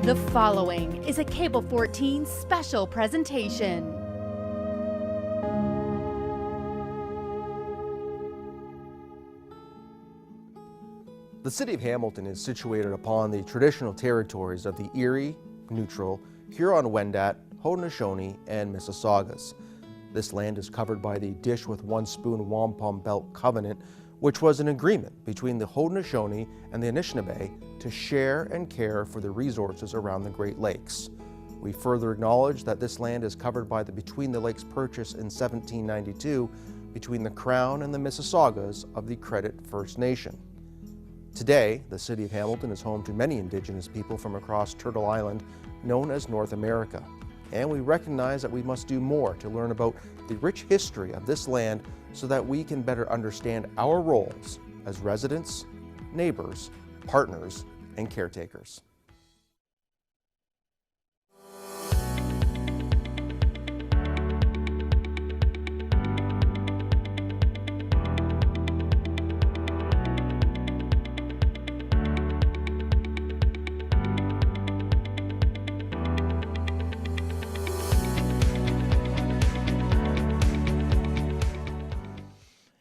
The following is a Cable 14 special presentation. The city of Hamilton is situated upon the traditional territories of the Erie, Neutral, Huron-Wendat, Haudenosaunee, and Mississaugas. This land is covered by the Dish with One Spoon Wampum Belt Covenant, which was an agreement between the Haudenosaunee and the Anishinaabe to share and care for the resources around the Great Lakes. We further acknowledge that this land is covered by the Between the Lakes Purchase in 1792 between the Crown and the Mississaugas of the Credit First Nation. Today, the city of Hamilton is home to many Indigenous people from across Turtle Island, known as North America. And we recognize that we must do more to learn about the rich history of this land so that we can better understand our roles as residents, neighbors, partners, and caretakers.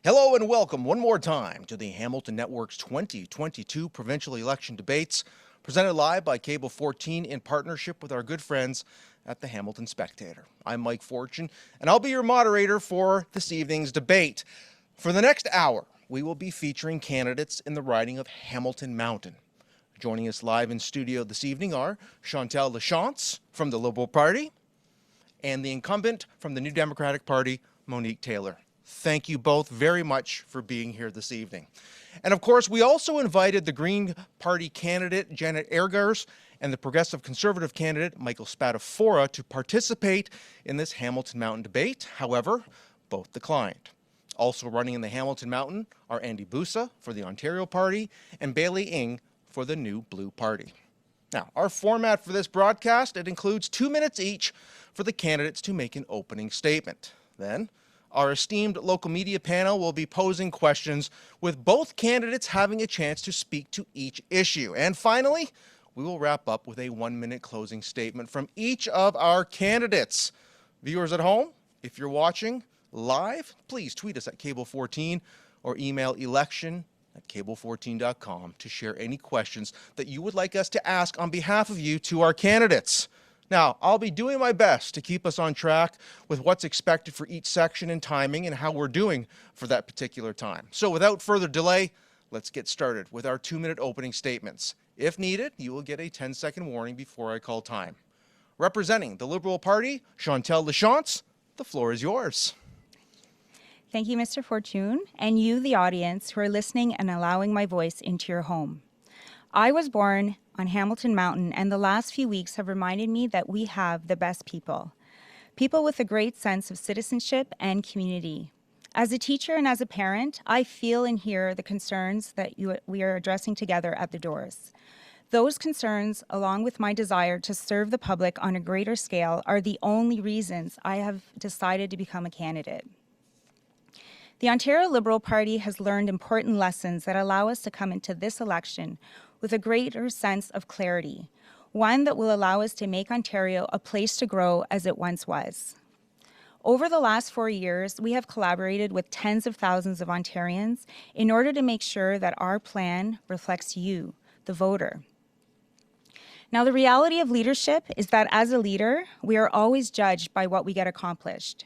Hello and welcome one more time to the Hamilton Network's 2022 provincial election debates, presented live by Cable 14 in partnership with our good friends at the Hamilton Spectator. I'm Mike Fortune, and I'll be your moderator for this evening's debate. For the next hour, we will be featuring candidates in the riding of Hamilton Mountain. Joining us live in studio this evening are Chantal Lachance from the Liberal Party and the incumbent from the New Democratic Party, Monique Taylor. Thank you both very much for being here this evening. And of course, we also invited the Green Party candidate, Janet Ehrgars, and the Progressive Conservative candidate, Michael Spadafora, to participate in this Hamilton Mountain debate. However, both declined. Also running in the Hamilton Mountain are Andy Busa for the Ontario Party and Bailey Ng for the New Blue Party. Now, our format for this broadcast, it includes 2 minutes each for the candidates to make an opening statement. Then, our esteemed local media panel will be posing questions with both candidates having a chance to speak to each issue. And finally, we will wrap up with a 1-minute closing statement from each of our candidates. Viewers at home, if you're watching live, please tweet us at Cable 14 or email election@cable14.com to share any questions that you would like us to ask on behalf of you to our candidates. Now, I'll be doing my best to keep us on track with what's expected for each section and timing and how we're doing for that particular time. So without further delay, let's get started with our 2-minute opening statements. If needed, you will get a 10-second warning before I call time. Representing the Liberal Party, Chantal Lachance, the floor is yours. Thank you, Mr. Fortune, and you, the audience, who are listening and allowing my voice into your home. I was born on Hamilton Mountain, and the last few weeks have reminded me that we have the best people. People with a great sense of citizenship and community. As a teacher and as a parent, I feel and hear the concerns that we are addressing together at the doors. Those concerns, along with my desire to serve the public on a greater scale, are the only reasons I have decided to become a candidate. The Ontario Liberal Party has learned important lessons that allow us to come into this election with a greater sense of clarity, one that will allow us to make Ontario a place to grow as it once was. Over the last 4 years, we have collaborated with tens of thousands of Ontarians in order to make sure that our plan reflects you, the voter. Now, the reality of leadership is that as a leader, we are always judged by what we get accomplished.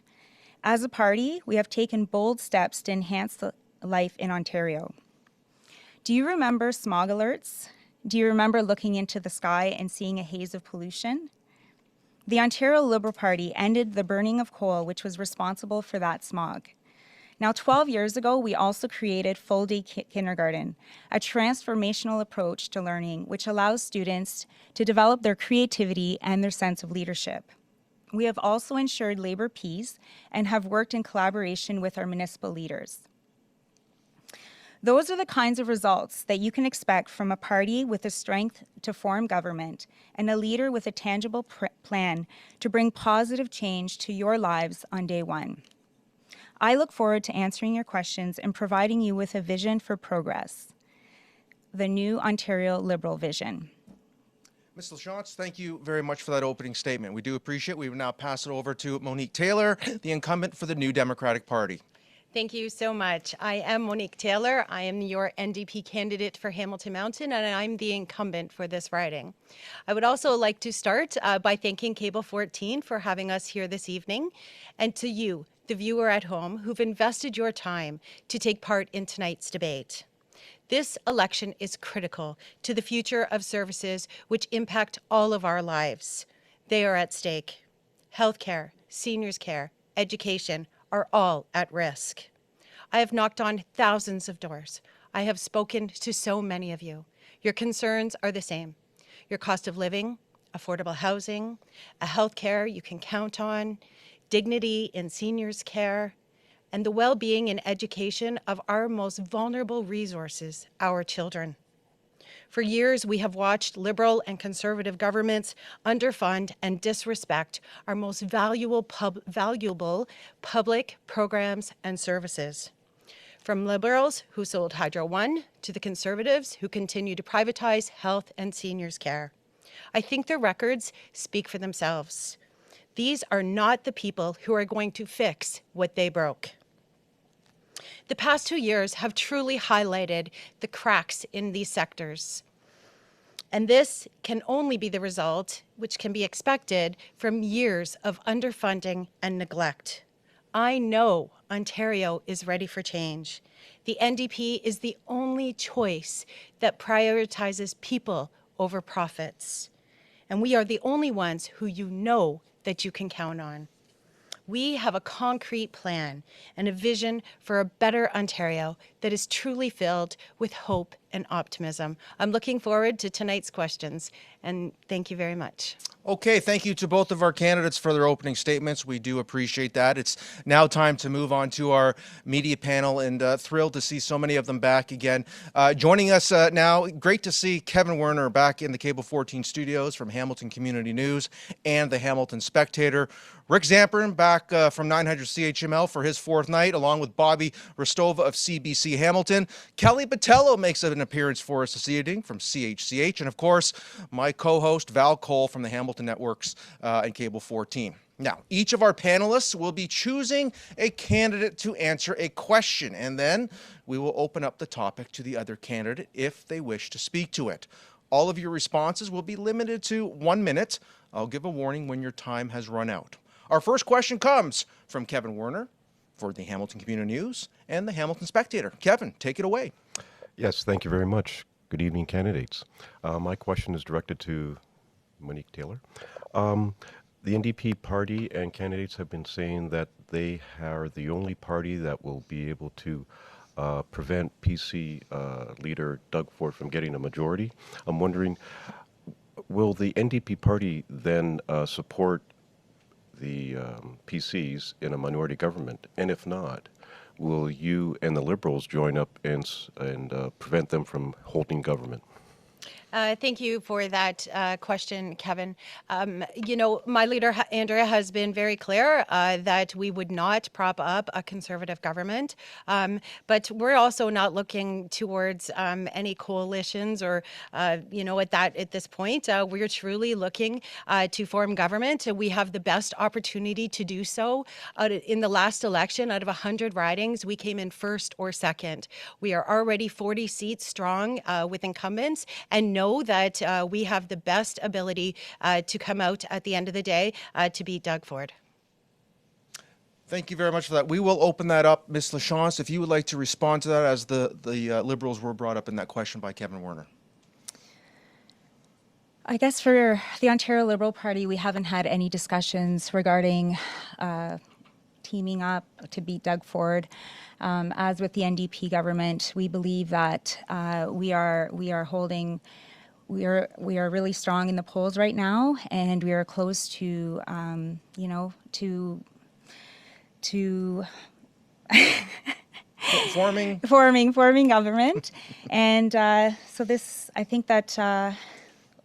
As a party, we have taken bold steps to enhance the life in Ontario. Do you remember smog alerts? Do you remember looking into the sky and seeing a haze of pollution? The Ontario Liberal Party ended the burning of coal, which was responsible for that smog. Now, 12 years ago, we also created full-day kindergarten, a transformational approach to learning which allows students to develop their creativity and their sense of leadership. We have also ensured labor peace and have worked in collaboration with our municipal leaders. Those are the kinds of results that you can expect from a party with the strength to form government and a leader with a tangible plan to bring positive change to your lives on day one. I look forward to answering your questions and providing you with a vision for progress, the new Ontario Liberal vision. Ms. LaChance, thank you very much for that opening statement. We do appreciate it. We will now pass it over to Monique Taylor, the incumbent for the New Democratic Party. Thank you so much. I am Monique Taylor. I am your NDP candidate for Hamilton Mountain, and I'm the incumbent for this riding. I would also like to start by thanking Cable 14 for having us here this evening, and to you, the viewer at home, who've invested your time to take part in tonight's debate. This election is critical to the future of services which impact all of our lives. They are at stake. Healthcare, seniors care, education are all at risk. I have knocked on thousands of doors. I have spoken to so many of you. Your concerns are the same. Your cost of living, affordable housing, a healthcare you can count on, dignity in seniors care, and the well-being and education of our most vulnerable resources, our children. For years, we have watched Liberal and Conservative governments underfund and disrespect our most valuable public programs and services. From Liberals who sold Hydro One to the Conservatives who continue to privatize health and seniors care. I think their records speak for themselves. These are not the people who are going to fix what they broke. The past 2 years have truly highlighted the cracks in these sectors. And this can only be the result, which can be expected, from years of underfunding and neglect. I know Ontario is ready for change. The NDP is the only choice that prioritizes people over profits. And we are the only ones who you know that you can count on. We have a concrete plan and a vision for a better Ontario that is truly filled with hope and optimism. I'm looking forward to tonight's questions, and thank you very much. Okay, thank you to both of our candidates for their opening statements. We do appreciate that. It's now time to move on to our media panel, and thrilled to see so many of them back again. Joining us now, great to see Kevin Werner back in the Cable 14 studios from Hamilton Community News and the Hamilton Spectator. Rick Zamperin back from 900 CHML for his fourth night, along with Bobby Rostova of CBC Hamilton. Kelly Botello makes an appearance for us this evening from CHCH. And of course, my co-host Val Cole from the Hamilton Networks and Cable 14. Now, each of our panelists will be choosing a candidate to answer a question, and then we will open up the topic to the other candidate if they wish to speak to it. All of your responses will be limited to 1 minute. I'll give a warning when your time has run out. Our first question comes from Kevin Werner for the Hamilton Community News and the Hamilton Spectator. Kevin, take it away. Yes, thank you very much. Good evening, candidates. My question is directed to Monique Taylor. The NDP party and candidates have been saying that they are the only party that will be able to prevent PC leader Doug Ford from getting a majority. I'm wondering, will the NDP party then support the PCs in a minority government? And if not, will you and the Liberals join up and prevent them from holding government? Thank you for that question, Kevin. You know, my leader, Andrea, has been very clear that we would not prop up a Conservative government. But we're also not looking towards any coalitions or, you know, at this point. We're truly looking to form government. We have the best opportunity to do so. In the last election, out of 100 ridings, we came in first or second. We are already 40 seats strong with incumbents, and know that we have the best ability to come out at the end of the day to beat Doug Ford. Thank you very much for that. We will open that up. Ms. LaChance, if you would like to respond to that, as the Liberals were brought up in that question by Kevin Werner. I guess for the Ontario Liberal Party, we haven't had any discussions regarding teaming up to beat Doug Ford. As with the NDP government, we believe that we are really strong in the polls right now, and we are close to, you know, to forming government. And so this, I think that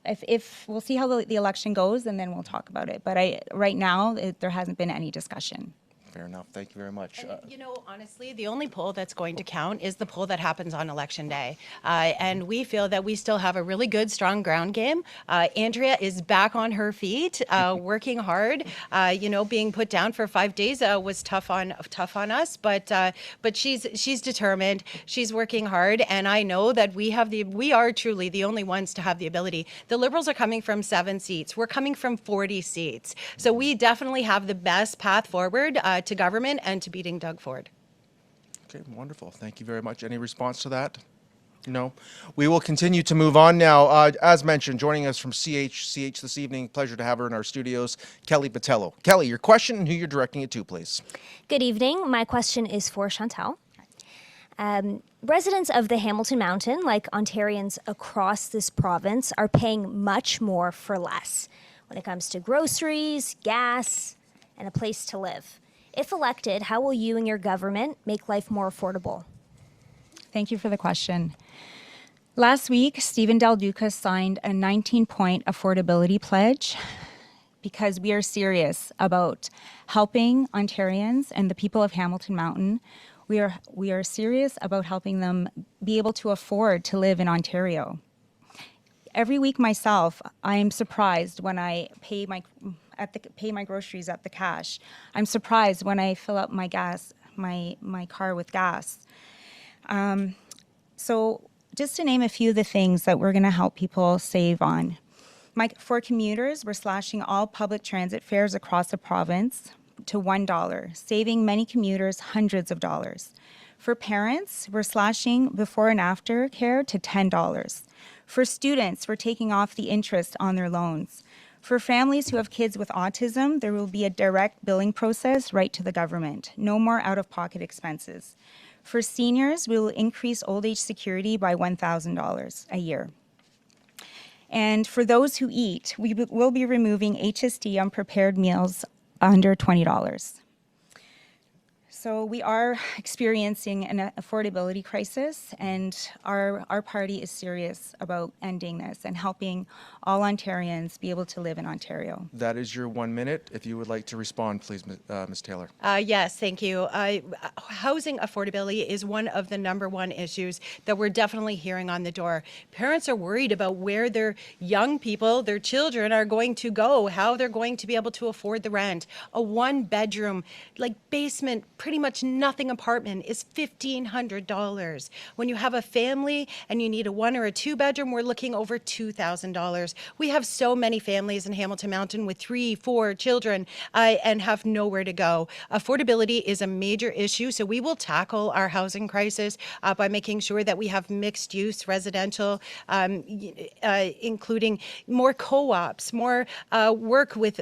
if we'll see how the election goes, and then we'll talk about it. But right now, there hasn't been any discussion. Fair enough. Thank you very much. You know, honestly, the only poll that's going to count is the poll that happens on election day. And we feel that we still have a really good, strong ground game. Andrea is back on her feet, working hard. You know, being put down for 5 days was tough on us, but she's determined. She's working hard, and I know that we are truly the only ones to have the ability. The Liberals are coming from 7 seats. We're coming from 40 seats. So we definitely have the best path forward to government and to beating Doug Ford. Okay, wonderful. Thank you very much. Any response to that? No. We will continue to move on now. As mentioned, joining us from CH this evening, pleasure to have her in our studios, Kelly Botello. Kelly, your question and who you're directing it to, please. Good evening. My question is for Chantal. Residents of the Hamilton Mountain, like Ontarians across this province, are paying much more for less when it comes to groceries, gas, and a place to live. If elected, how will you and your government make life more affordable? Thank you for the question. Last week, Stephen Del Duca signed a 19-point affordability pledge because we are serious about helping Ontarians and the people of Hamilton Mountain. We are serious about helping them be able to afford to live in Ontario. Every week myself, I am surprised when I pay my groceries at the cash. I'm surprised when I fill up my car with gas. So just to name a few of the things that we're going to help people save on. For commuters, we're slashing all public transit fares across the province to $1, saving many commuters hundreds of dollars. For parents, we're slashing before and after care to $10. For students, we're taking off the interest on their loans. For families who have kids with autism, there will be a direct billing process right to the government. No more out-of-pocket expenses. For seniors, we will increase old age security by $1,000 a year. And for those who eat, we will be removing HST on prepared meals under $20. So we are experiencing an affordability crisis, and our party is serious about ending this and helping all Ontarians be able to live in Ontario. That is your 1 minute. If you would like to respond, please, Ms. Taylor. Yes, thank you. Housing affordability is one of the #1 issues that we're definitely hearing on the door. Parents are worried about where their young people, their children, are going to go, how they're going to be able to afford the rent. A 1-bedroom, like basement, pretty much nothing apartment is $1,500. When you have a family and you need a 1 or a 2-bedroom, we're looking over $2,000. We have so many families in Hamilton Mountain with 3, 4 children and have nowhere to go. Affordability is a major issue, so we will tackle our housing crisis by making sure that we have mixed use residential, including more co-ops, more work with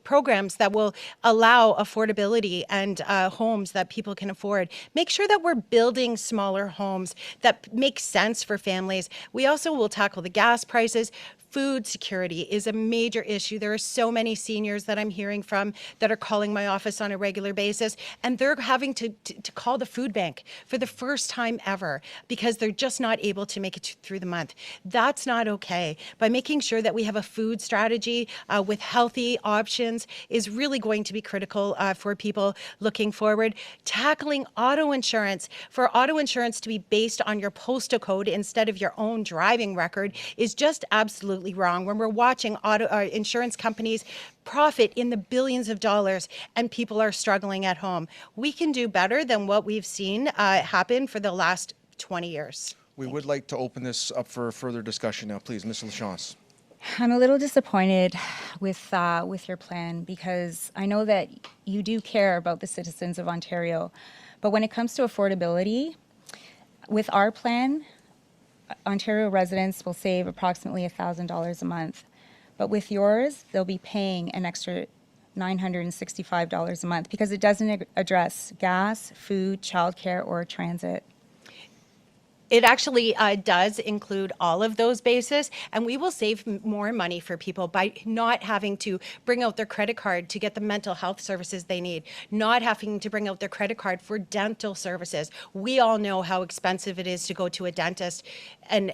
programs that will allow affordability and homes that people can afford. Make sure that we're building smaller homes that make sense for families. We also will tackle the gas prices. Food security is a major issue. There are so many seniors that I'm hearing from that are calling my office on a regular basis, and they're having to call the food bank for the first time ever because they're just not able to make it through the month. That's not okay. By making sure that we have a food strategy with healthy options is really going to be critical for people looking forward. Tackling auto insurance. For auto insurance to be based on your postal code instead of your own driving record is just absolutely wrong. When we're watching insurance companies profit in the billions of dollars and people are struggling at home, we can do better than what we've seen happen for the last 20 years. We would like to open this up for further discussion now, please. Ms. LaChance. I'm a little disappointed with your plan because I know that you do care about the citizens of Ontario, but when it comes to affordability, with our plan, Ontario residents will save approximately $1,000 a month. But with yours, they'll be paying an extra $965 a month because it doesn't address gas, food, childcare, or transit. You know, honestly, the only poll that's going to count is the poll that happens on election day. And we feel that we It actually does include all of those bases, and we will save more money for people by not having to bring out their credit card to get the mental health services they need, not having to bring out their credit card for dental services. We all know how expensive it is to go to a dentist, and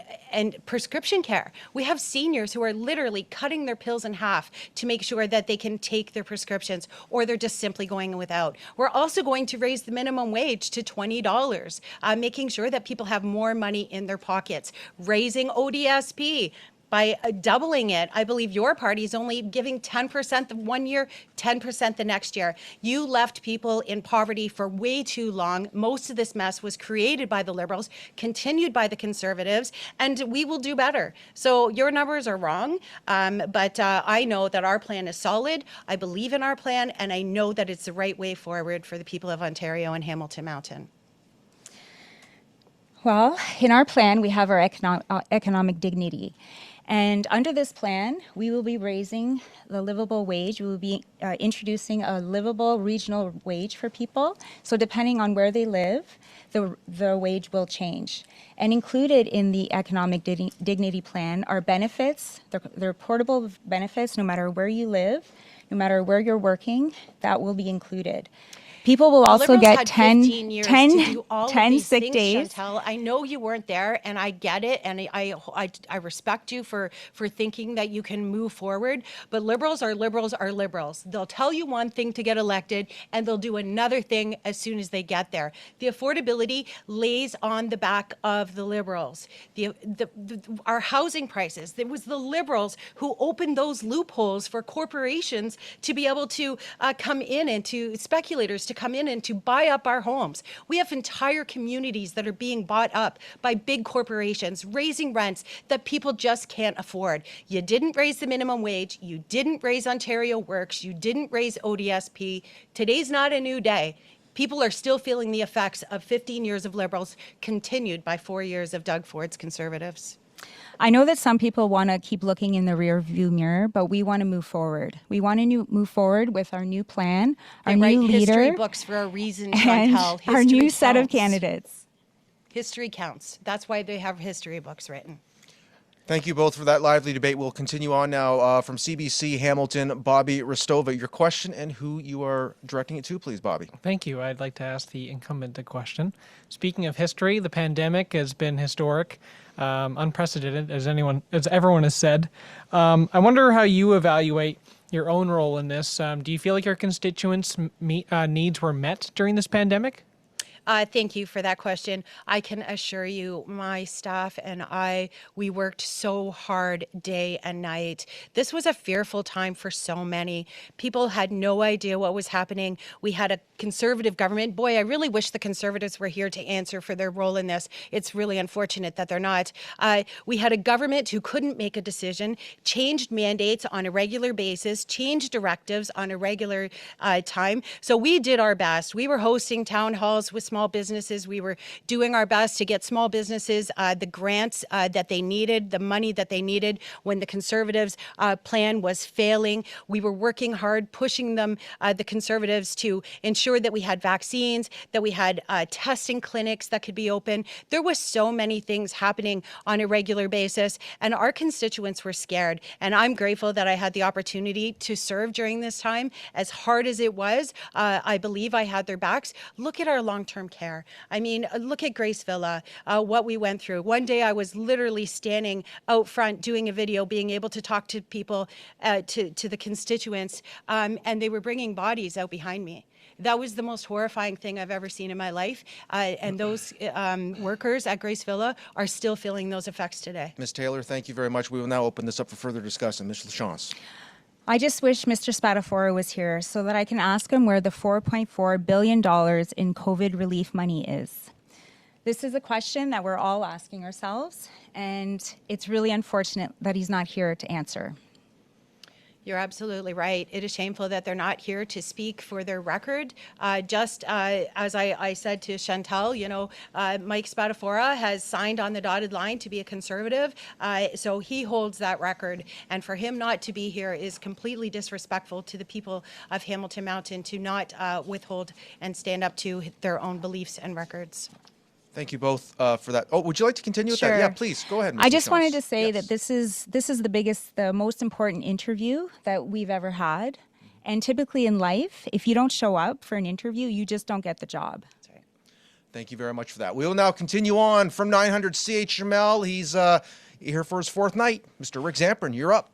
prescription care. We have seniors who are literally cutting their pills in half to make sure that they can take their prescriptions, or they're just simply going without. We're also going to raise the minimum wage to $20, making sure that people have more money in their pockets, raising ODSP by doubling it. I believe your party is only giving 10% the 1 year, 10% the next year. You left people in poverty for way too long. Most of this mess was created by the Liberals, continued by the Conservatives, and we will do better. So your numbers are wrong, but I know that our plan is solid. I believe in our plan, and I know that it's the right way forward for the people of Ontario and Hamilton Mountain. Well, in our plan, we have our economic dignity. And under this plan, we will be raising the livable wage. We will be introducing a livable regional wage for people. So depending on where they live, the wage will change. And included in the economic dignity plan are benefits. They're portable benefits no matter where you live, no matter where you're working, that will be included. People will also Liberals get had 10 sick sick days. Chantal, I know you weren't there, and I get it, and I respect you for thinking that you can move forward. But Liberals are Liberals are Liberals. They'll tell you one thing to get elected, and they'll do another thing as soon as they get there. The affordability lays on the back of the Liberals. Our housing prices. It was the Liberals who opened those loopholes for corporations to be able to come in, and to speculators to come in and to buy up our homes. We have entire communities that are being bought up by big corporations, raising rents that people just can't afford. You didn't raise the minimum wage. You didn't raise Ontario Works. You didn't raise ODSP. Today's not a new day. People are still feeling the effects of 15 years of Liberals, continued by 4 years of Doug Ford's Conservatives. I know that some people want to keep looking in the rear view mirror, but we want to move forward. We want to move forward with our new plan, our new leader, history books for a reason, and Chantal. our new set of candidates. History counts. That's why they have history books written. Thank you both for that lively debate. We'll continue on now from CBC Hamilton, Bobby Rostova. Your question and who you are directing it to, please, Bobby. Thank you. I'd like to ask the incumbent a question. Speaking of history, the pandemic has been historic, unprecedented, as everyone has said. I wonder how you evaluate your own role in this. Do you feel like your constituents' needs were met during this pandemic? Thank you for that question. I can assure you, my staff and we worked so hard day and night. This was a fearful time for so many. People had no idea what was happening. We had a Conservative government. Boy, I really wish the Conservatives were here to answer for their role in this. It's really unfortunate that they're not. We had a government who couldn't make a decision, changed mandates on a regular basis, changed directives on a regular time. So we did our best. We were hosting town halls with small businesses. We were doing our best to get small businesses the grants that they needed, the money that they needed when the Conservatives' plan was failing. We were working hard, pushing them, the Conservatives, to ensure that we had vaccines, that we had testing clinics that could be open. There was so many things happening on a regular basis, and our constituents were scared. And I'm grateful that I had the opportunity to serve during this time. As hard as it was, I believe I had their backs. Look at our long-term care. I mean, look at Grace Villa, what we went through. One day I was literally standing out front doing a video, being able to talk to people, to the constituents, and they were bringing bodies out behind me. That was the most horrifying thing I've ever seen in my life. And those workers at Grace Villa are still feeling those effects today. Ms. Taylor, thank you very much. We will now open this up for further discussion. Ms. LaChance. I just wish Mr. Spadafora was here so that I can ask him where the $4.4 billion in COVID relief money is. This is a question that we're all asking ourselves, and it's really unfortunate that he's not here to answer. You're absolutely right. It is shameful that they're not here to speak for their record. Just as I said to Chantal, Mike Spadafora has signed on the dotted line to be a Conservative, so he holds that record. And for him not to be here is completely disrespectful to the people of Hamilton Mountain, to not withhold and stand up to their own beliefs and records. Thank you both for that. Oh, would you like to continue with that? Sure. Yeah, please go ahead. I Ms. just Lachance. wanted to say Yes. that this is the most important interview that we've ever had. And typically in life, if you don't show up for an interview, you just don't get the job. Thank you very much for that. We will now continue on from 900 CHML. He's here for his fourth night. Mr. Rick Zamprin, you're up.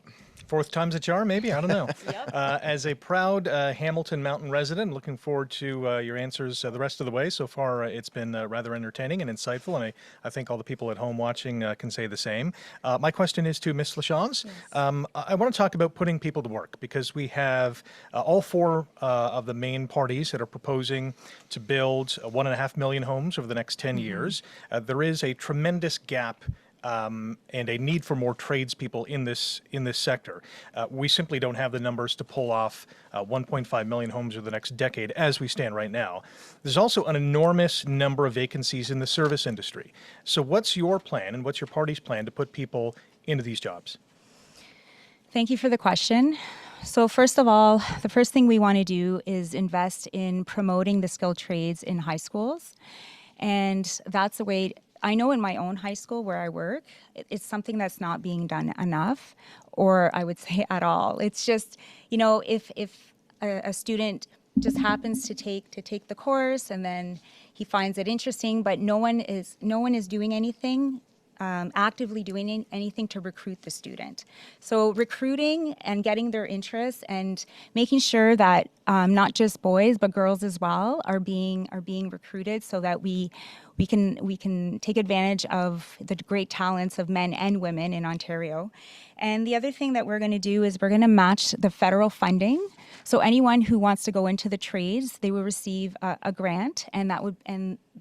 Fourth time's a charm, maybe? I don't know. As a proud Hamilton Mountain resident, looking forward to your answers the rest of the way. So far, it's been rather entertaining and insightful, and I think all the people at home watching can say the same. My question is to Ms. Lachance. Yes. I want to talk about putting people to work, because we have all four of the main parties that are proposing to build 1.5 million homes over the next 10 years. There is a tremendous gap and a need for more tradespeople in this sector. We simply don't have the numbers to pull off 1.5 million homes over the next decade as we stand right now. There's also an enormous number of vacancies in the service industry. So what's your plan and what's your party's plan to put people into these jobs? Thank you for the question. So first of all, the first thing we want to do is invest in promoting the skilled trades in high schools. And that's a way. I know in my own high school where I work, it's something that's not being done enough, or I would say at all. It's just, if a student just happens to take the course and then he finds it interesting, but no one is doing anything, actively doing anything to recruit the student. So recruiting and getting their interest and making sure that not just boys but girls as well are being recruited, so that we can take advantage of the great talents of men and women in Ontario. And the other thing that we're going to do is we're going to match the federal funding. So anyone who wants to go into the trades, they will receive a grant, and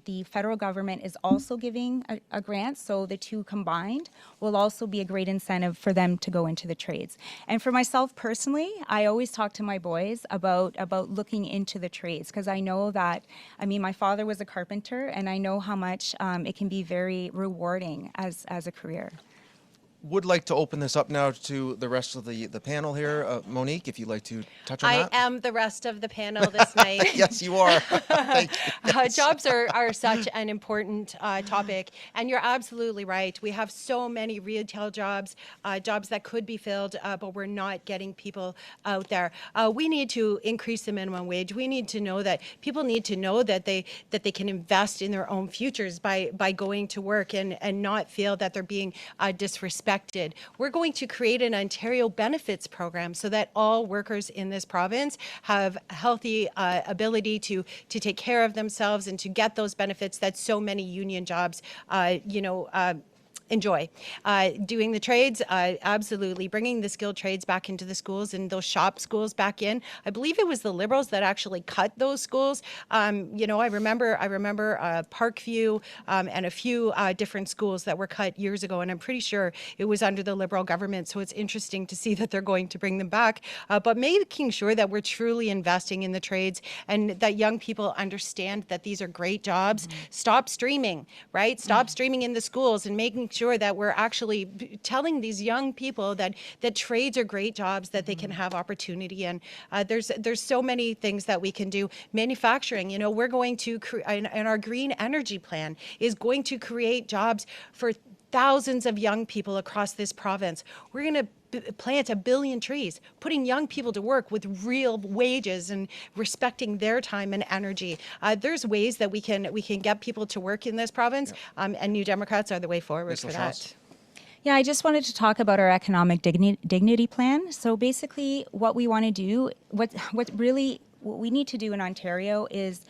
the federal government is also giving a grant. So the two combined will also be a great incentive for them to go into the trades. And for myself personally, I always talk to my boys about looking into the trades, because I know that, my father was a carpenter, and I know how much it can be very rewarding as a career. Would like to open this up now to the rest of the panel here. Monique, if you'd like to touch on I that. am the rest of the panel this night. Yes, you are. Thank you. Yes. Jobs are such an important topic, and you're absolutely right. We have so many retail jobs, jobs that could be filled, but we're not getting people out there. We need to increase the minimum wage. We need to know that people need to know that they can invest in their own futures by going to work and not feel that they're being disrespected. We're going to create an Ontario benefits program so that all workers in this province have healthy ability to take care of themselves and to get those benefits that so many union jobs, enjoy. Doing the trades, absolutely. Bringing the skilled trades back into the schools and those shop schools back in. I believe it was the Liberals that actually cut those schools. I remember Parkview and a few different schools that were cut years ago, and I'm pretty sure it was under the Liberal government. So it's interesting to see that they're going to bring them back. But making sure that we're truly investing in the trades and that young people understand that these are great jobs. Mm-hmm. Stop streaming, right? Stop streaming in the schools and making sure that we're actually telling these young people that trades are great jobs, that they can have opportunity. And there's so many things that we can do. Manufacturing, we're going to and our green energy plan is going to create jobs for thousands of young people across this province. We're going to plant 1 billion trees, putting young people to work with real wages and respecting their time and energy. There's ways that we can get people to work in this province, and New Democrats are the way forward for that. Yeah, I just wanted to talk about our economic dignity plan. So basically, what we want to do, what we need to do in Ontario is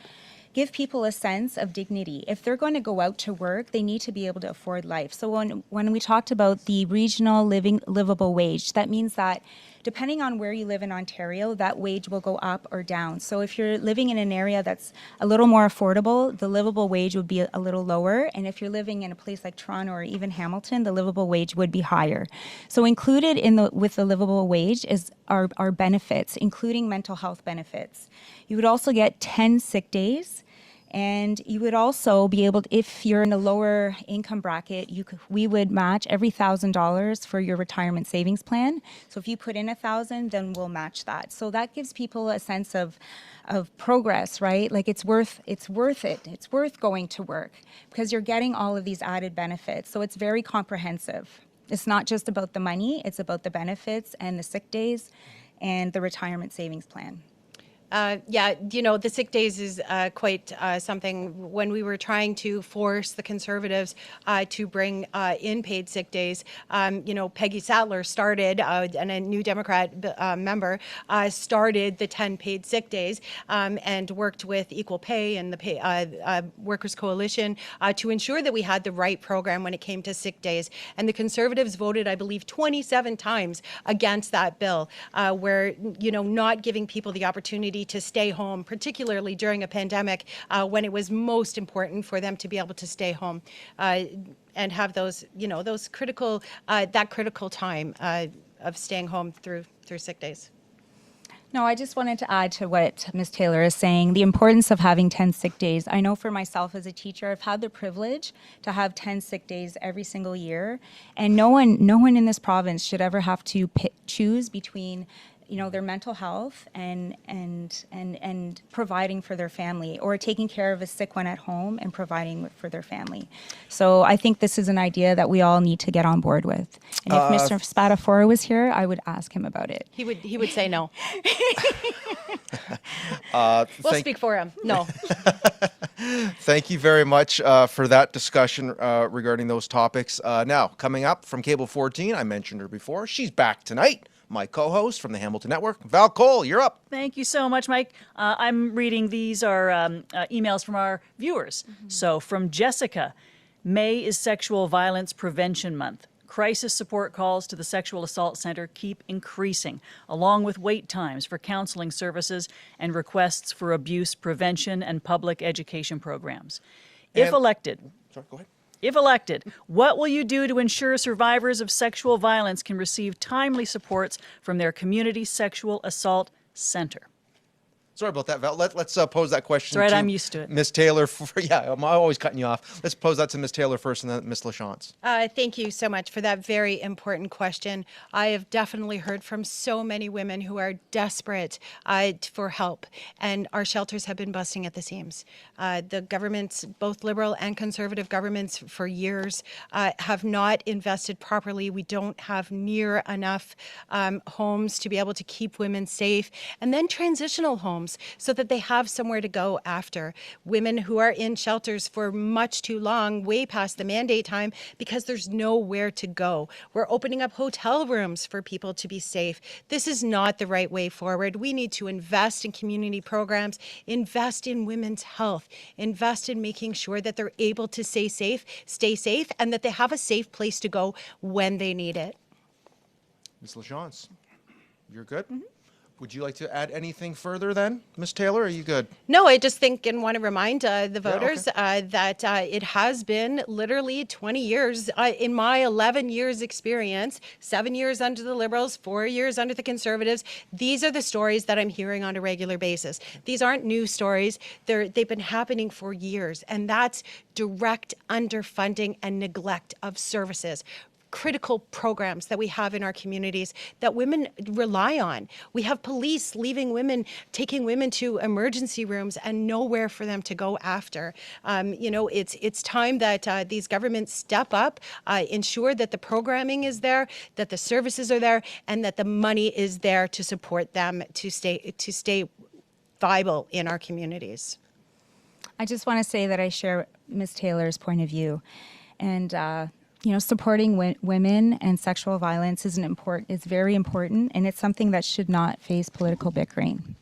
give people a sense of dignity. If they're going to go out to work, they need to be able to afford life. So when we talked about the regional livable wage, that means that depending on where you live in Ontario, that wage will go up or down. So if you're living in an area that's a little more affordable, the livable wage would be a little lower. And if you're living in a place like Toronto or even Hamilton, the livable wage would be higher. So included with the livable wage is our benefits, including mental health benefits. You would also get 10 sick days, And you would also be able to, if you're in a lower income bracket, we would match every $1,000 for your retirement savings plan. So if you put in 1,000, then we'll match that. So that gives people a sense of progress, right? Like it's worth it. It's worth going to work because you're getting all of these added benefits. So it's very comprehensive. It's not just about the money, it's about the benefits and the sick days and the retirement savings plan. Yeah, the sick days is quite something. When we were trying to force the Conservatives to bring in paid sick days, Peggy Sattler started, and a New Democrat member started the 10 paid sick days and worked with Equal Pay and the Workers' Coalition to ensure that we had the right program when it came to sick days. And the Conservatives voted, I believe, 27 times against that bill, where, not giving people the opportunity to stay home, particularly during a pandemic when it was most important for them to be able to stay home and have those, those critical, that critical time of staying home through sick days. No, I just wanted to add to what Ms. Taylor is saying, the importance of having 10 sick days. I know for myself as a teacher, I've had the privilege to have 10 sick days every single year, and no one in this province should ever have to choose between their mental health and providing for their family, or taking care of a sick one at home and providing for their family. So I think this is an idea that we all need to get on board with. And if Mr. Spatafora was here, I would ask him about it. He would say no. We'll speak for him. No. Thank you very much for that discussion regarding those topics. Now, coming up from Cable 14, I mentioned her before. She's back tonight. My co-host from the Hamilton Network, Val Cole, you're up. Thank you so much, Mike. I'm reading, these are emails from our viewers. So from Jessica, May is Sexual Violence Prevention Month. Crisis support calls to the Sexual Assault Center keep increasing, along with wait times for counseling services and requests for abuse prevention and public education programs. If elected, sorry, go ahead. If elected, what will you do to ensure survivors of sexual violence can receive timely supports from their community sexual assault center? Sorry about that, Val. Let's pose that question That's right, to I'm used to it. Ms. Taylor. I'm always cutting you off. Let's pose that to Ms. Taylor first and then Ms. LaChance. Thank you so much for that very important question. I have definitely heard from so many women who are desperate for help, and our shelters have been busting at the seams. The governments, both Liberal and Conservative governments for years, have not invested properly. We don't have near enough homes to be able to keep women safe, and then transitional homes so that they have somewhere to go after. Women who are in shelters for much too long, way past the mandate time, because there's nowhere to go. We're opening up hotel rooms for people to be safe. This is not the right way forward. We need to invest in community programs, invest in women's health, invest in making sure that they're able to stay safe, and that they have a safe place to go when they need it. Ms. LaChance, you're good? Would you like to add anything further then, Ms. Taylor? Are you good? No, I just think and want to remind the voters that it has been literally 20 years. In my 11 years experience, 7 years under the Liberals, 4 years under the Conservatives, these are the stories that I'm hearing on a regular basis. These aren't new stories. They've been happening for years, and that's direct underfunding and neglect of services. Critical programs that we have in our communities that women rely on. We have police taking women to emergency rooms and nowhere for them to go after. It's time that these governments step up, ensure that the programming is there, that the services are there, and that the money is there to support them to stay viable in our communities. I just want to say that I share Ms. Taylor's point of view, and supporting women and sexual violence is very important, and it's something that should not face political bickering.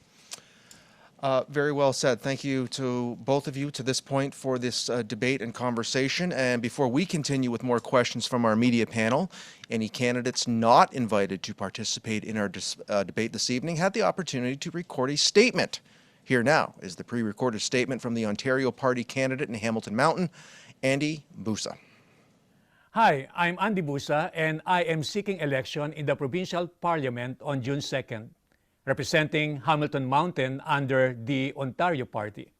Very well said. Thank you to both of you to this point for this debate and conversation. And before we continue with more questions from our media panel, any candidates not invited to participate in our debate this evening had the opportunity to record a statement. Here now is the pre-recorded statement from the Ontario Party candidate in Hamilton Mountain, Andy Busa. Hi, I'm Andy Busa, and I am seeking election in the Provincial Parliament on June 2nd, representing Hamilton Mountain under the Ontario Party.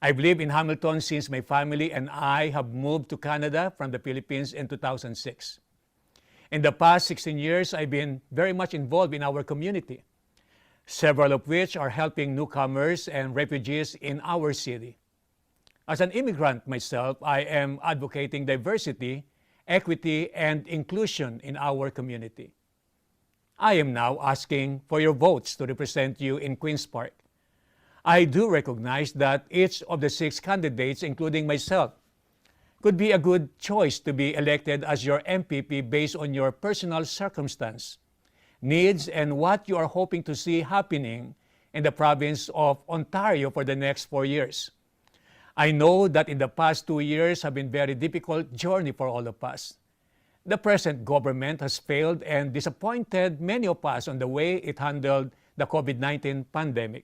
I've lived in Hamilton since my family and I have moved to Canada from the Philippines in 2006. In the past 16 years, I've been very much involved in our community, several of which are helping newcomers and refugees in our city. As an immigrant myself, I am advocating diversity, equity, and inclusion in our community. I am now asking for your votes to represent you in Queen's Park. I do recognize that each of the 6 candidates, including myself, could be a good choice to be elected as your MPP based on your personal circumstance, needs, and what you are hoping to see happening in the province of Ontario for the next 4 years. I know that in the past 2 years have been very difficult journey for all of us. The present government has failed and disappointed many of us on the way it handled the COVID-19 pandemic.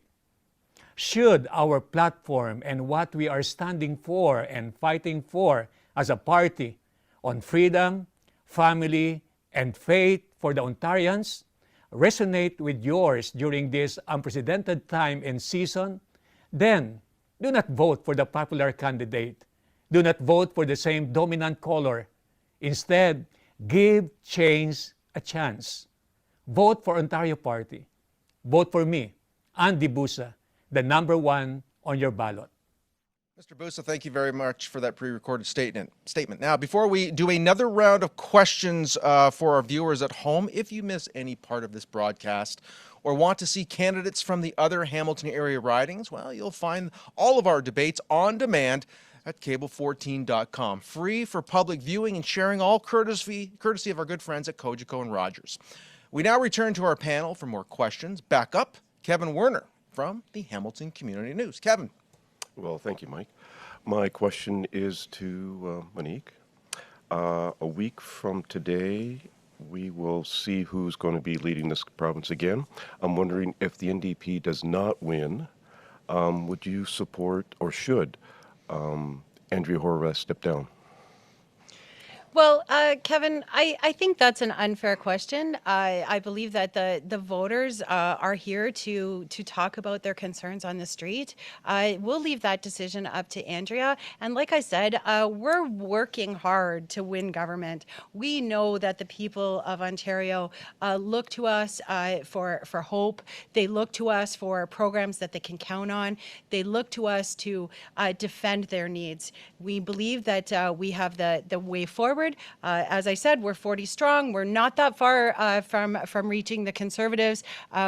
Should our platform and what we are standing for and fighting for as a party on freedom, family, and faith for the Ontarians resonate with yours during this unprecedented time and season, then do not vote for the popular candidate. Do not vote for the same dominant color. Instead, give change a chance. Vote for Ontario Party. Vote for me, Andy Busa, the number 1 on your ballot. Mr. Busa, thank you very much for that pre-recorded statement. Now, before we do another round of questions for our viewers at home, if you miss any part of this broadcast or want to see candidates from the other Hamilton area ridings, well, you'll find all of our debates on demand at cable14.com. Free for public viewing and sharing, all courtesy of our good friends at Cogeco and Rogers. We now return to our panel for more questions. Back up, Kevin Werner from the Hamilton Community News. Kevin. Well, thank you, Mike. My question is to Monique. A week from today, we will see who's going to be leading this province again. I'm wondering if the NDP does not win, would you support or should Andrea Horwath step down? Well, Kevin, I think that's an unfair question. I believe that the voters are here to talk about their concerns on the street. We'll leave that decision up to Andrea. And like I said, we're working hard to win government. We know that the people of Ontario look to us for hope. They look to us for programs that they can count on. They look to us to defend their needs. We believe that we have the way forward. As I said, we're 40 strong. We're not that far from reaching the Conservatives.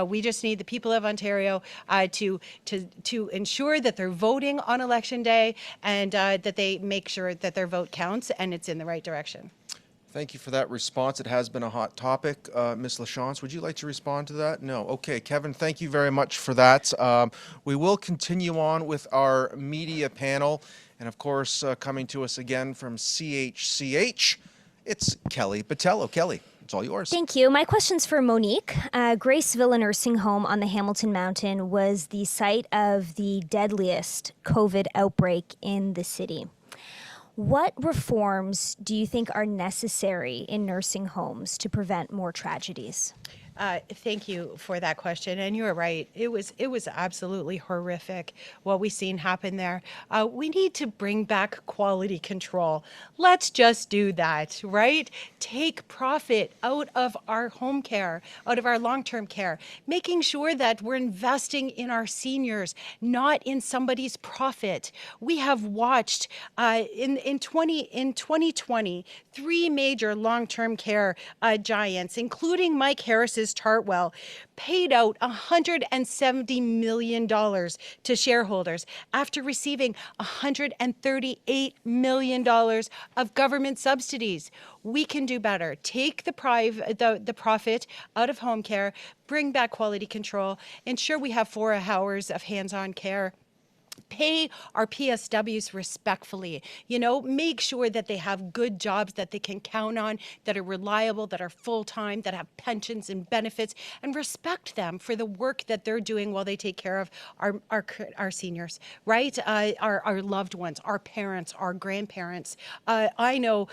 We just need the people of Ontario to ensure that they're voting on election day and that they make sure that their vote counts and it's in the right direction. Thank you for that response. It has been a hot topic. Ms. Lachance, would you like to respond to that? No. Okay, Kevin, thank you very much for that. We will continue on with our media panel. And of course, coming to us again from CHCH, it's Kelly Botello. Kelly, it's all yours. Thank you. My question's for Monique. Grace Villa Nursing Home on the Hamilton Mountain was the site of the deadliest COVID outbreak in the city. What reforms do you think are necessary in nursing homes to prevent more tragedies? Thank you for that question. And you're right. It was absolutely horrific what we've seen happen there. We need to bring back quality control. Let's just do that, right? Take profit out of our home care, out of our long-term care, making sure that we're investing in our seniors, not in somebody's profit. We have watched in 2020, 3 major long-term care giants, including Mike Harris's Chartwell, paid out $170 million to shareholders after receiving $138 million of government subsidies. We can do better. Take the profit out of home care, bring back quality control, ensure we have 4 hours of hands-on care. Pay our PSWs respectfully, make sure that they have good jobs that they can count on, that are reliable, that are full-time, that have pensions and benefits, and respect them for the work that they're doing while they take care of our seniors, right? Our loved ones, our parents, our grandparents. I know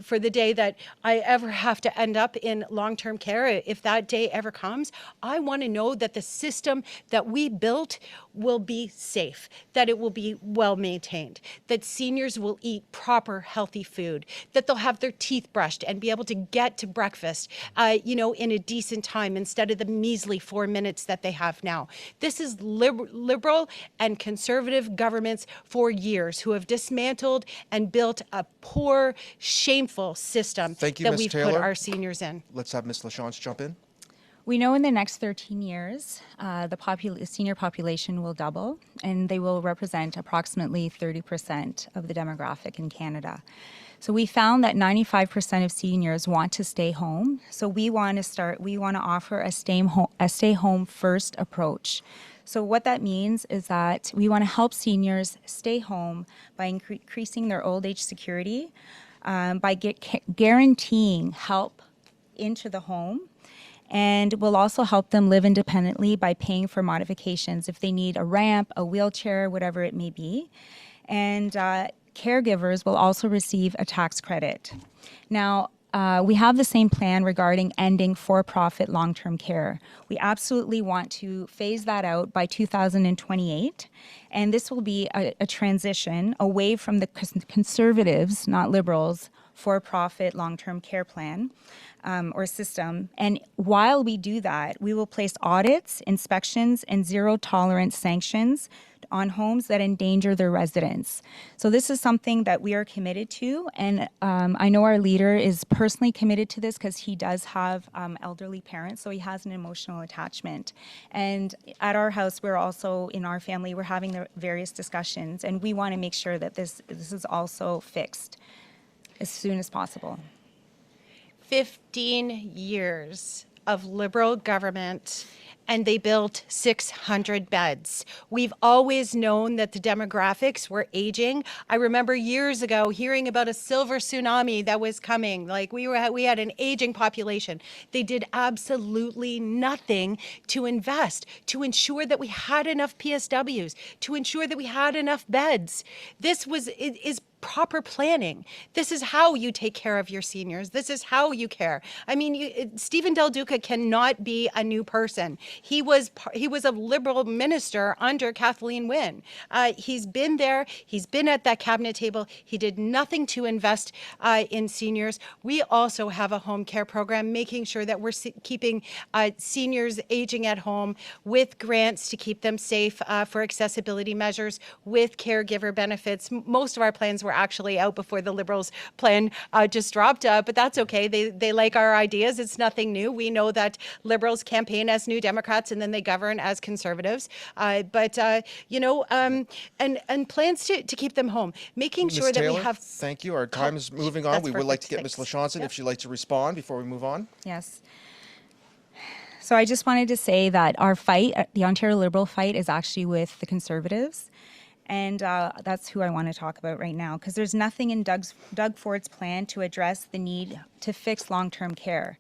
for the day that I ever have to end up in long-term care, if that day ever comes, I want to know that the system that we built will be safe, that it will be well maintained, that seniors will eat proper, healthy food, that they'll have their teeth brushed and be able to get to breakfast, in a decent time instead of the measly 4 minutes that they have now. This is liberal and conservative governments for years who have dismantled and built a poor, shameful system Thank you, that Ms. we've Taylor. put our seniors in. Let's have Ms. LaChance jump in. We know in the next 13 years, the senior population will double, and they will represent approximately 30% of the demographic in Canada. So we found that 95% of seniors want to stay home. So we want to offer a stay home first approach. So what that means is that we want to help seniors stay home by increasing their old age security, by guaranteeing help into the home. And we'll also help them live independently by paying for modifications if they need a ramp, a wheelchair, whatever it may be. And caregivers will also receive a tax credit. Now, we have the same plan regarding ending for-profit long-term care. We absolutely want to phase that out by 2028. And this will be a transition away from the conservatives, not liberals, for-profit long-term care plan or system. And while we do that, we will place audits, inspections, and zero-tolerance sanctions on homes that endanger their residents. So this is something that we are committed to, and I know our leader is personally committed to this because he does have elderly parents, so he has an emotional attachment. And at our house, we're also, in our family, we're having the various discussions, and we want to make sure that this is also fixed as soon as possible. 15 years of Liberal government, and they built 600 beds. We've always known that the demographics were aging. I remember years ago hearing about a silver tsunami that was coming. Like we had an aging population. They did absolutely nothing to invest, to ensure that we had enough PSWs, to ensure that we had enough beds. This is proper planning. This is how you take care of your seniors. This is how you care. I mean, Stephen Del Duca cannot be a new person. He was a Liberal minister under Kathleen Wynne. He's been there. He's been at that cabinet table. He did nothing to invest in seniors. We also have a home care program, making sure that we're keeping seniors aging at home with grants to keep them safe for accessibility measures, with caregiver benefits. Most of our plans were actually out before the Liberals' plan just dropped, but that's okay. They like our ideas. It's nothing new. We know that Liberals campaign as New Democrats and then they govern as Conservatives. And plans to keep them home, making Ms. sure that Taylor, we have. thank you. Our time is moving on. That's We would like to get perfect. Ms. LaChance in if she'd like to respond before we move on. Yes. So I just wanted to say that our fight, the Ontario Liberal fight, is actually with the Conservatives. And that's who I want to talk about right now, because there's nothing in Doug Ford's plan to address the need to fix long-term care.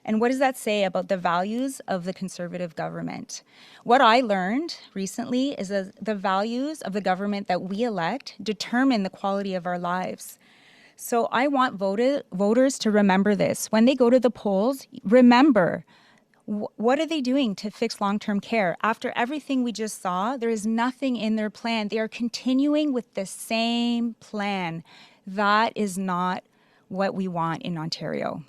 And what does that say about the values of the Conservative government? What I learned recently is that the values of the government that we elect determine the quality of our lives. So I want voters to remember this. When they go to the polls, remember, what are they doing to fix long-term care? After everything we just saw, there is nothing in their plan. They are continuing with the same plan. That is not what we want in Ontario.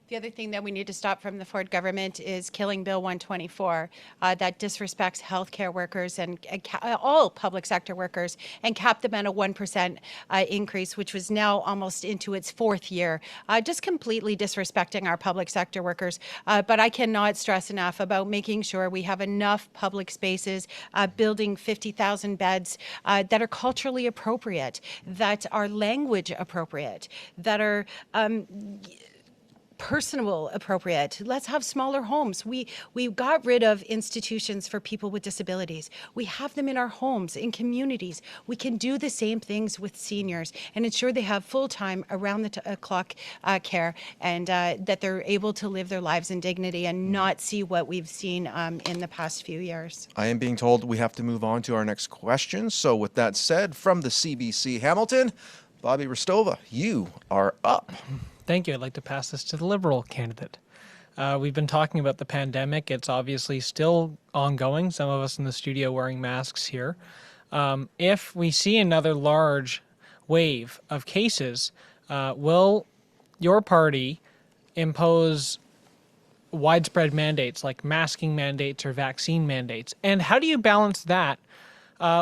The other thing that we need to stop from the Ford government is killing Bill 124 that disrespects healthcare workers and all public sector workers and cap them at a 1% increase, which was now almost into its fourth year, just completely disrespecting our public sector workers. But I cannot stress enough about making sure we have enough public spaces, building 50,000 beds that are culturally appropriate, that are language appropriate, that are personal appropriate. Let's have smaller homes. We got rid of institutions for people with disabilities. We have them in our homes, in communities. We can do the same things with seniors and ensure they have full-time, around-the-clock care, and that they're able to live their lives in dignity and not see what we've seen in the past few years. I am being told we have to move on to our next question. So with that said, from the CBC Hamilton, Bobby Rostova, you are up. Thank you. I'd like to pass this to the Liberal candidate. We've been talking about the pandemic. It's obviously still ongoing. Some of us in the studio wearing masks here. If we see another large wave of cases, will your party impose widespread mandates like masking mandates or vaccine mandates? And how do you balance that